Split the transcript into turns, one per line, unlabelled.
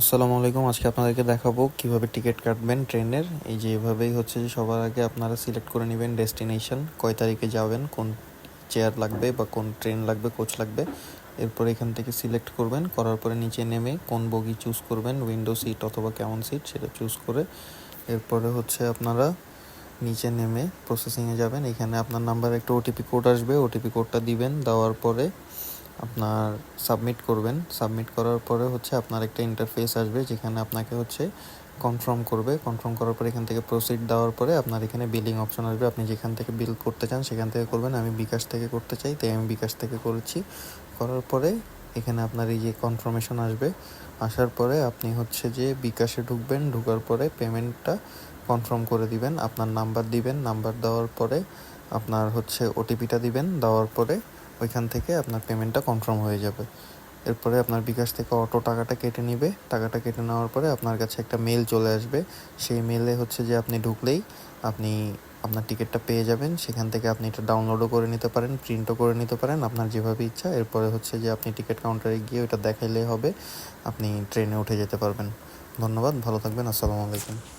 আসসালামু আলাইকুম। আজকে আপনাদেরকে দেখাবো কিভাবে টিকিট কাটবেন ট্রেনের। এই যে এভাবেই হচ্ছে যে সবার আগে আপনারা সিলেক্ট করে নেবেন ডেস্টিনেশন, কয় তারিখে যাবেন, কোন চেয়ার লাগবে বা কোন ট্রেন লাগবে, কোচ লাগবে। এরপর এখান থেকে সিলেক্ট করবেন, করার পরে নিচে নেমে কোন বগি চুজ করবেন, উইন্ডো সিট অথবা কেমন সিট সেটা চুজ করে এরপরে হচ্ছে আপনারা নিচে নেমে প্রসেসিংয়ে যাবেন। এখানে আপনার নাম্বারে একটা ওটিপি কোড আসবে, ওটিপি কোডটা দিবেন। দেওয়ার পরে আপনার সাবমিট করবেন। সাবমিট করার পরে হচ্ছে আপনার একটা ইন্টারফেস আসবে যেখানে আপনাকে হচ্ছে কনফার্ম করবে। কনফার্ম করার পরে এখান থেকে প্রসিড দেওয়ার পরে আপনার এখানে বিলিং অপশন আসবে। আপনি যেখান থেকে বিল করতে চান সেখান থেকে করবেন। আমি বিকাশ থেকে করতে চাই, তাই আমি বিকাশ থেকে করেছি। করার পরে এখানে আপনার এই যে কনফার্মেশন আসবে। আসার পরে আপনি হচ্ছে যে বিকাশে ঢুকবেন। ঢোকার পরে পেমেন্টটা কনফার্ম করে দিবেন। আপনার নাম্বার দিবেন। নাম্বার দেওয়ার পরে আপনার হচ্ছে ওটিপিটা দিবেন। দেওয়ার পরে ওইখান থেকে আপনার পেমেন্টটা কনফার্ম হয়ে যাবে। এরপরে আপনার বিকাশ থেকে অটো টাকাটা কেটে নেবে। টাকাটা কেটে নেওয়ার পরে আপনার কাছে একটা মেল চলে আসবে। সেই মেলে হচ্ছে যে আপনি ঢুকলেই আপনি আপনার টিকিটটা পেয়ে যাবেন। সেখান থেকে আপনি এটা ডাউনলোডও করে নিতে পারেন, প্রিন্টও করে নিতে পারেন, আপনার যেভাবে ইচ্ছা। এরপরে হচ্ছে যে আপনি টিকিট কাউন্টারে গিয়ে ওটা দেখাইলে হবে, আপনি ট্রেনে উঠে যেতে পারবেন। ধন্যবাদ, ভালো থাকবেন। আসসালামু আলাইকুম।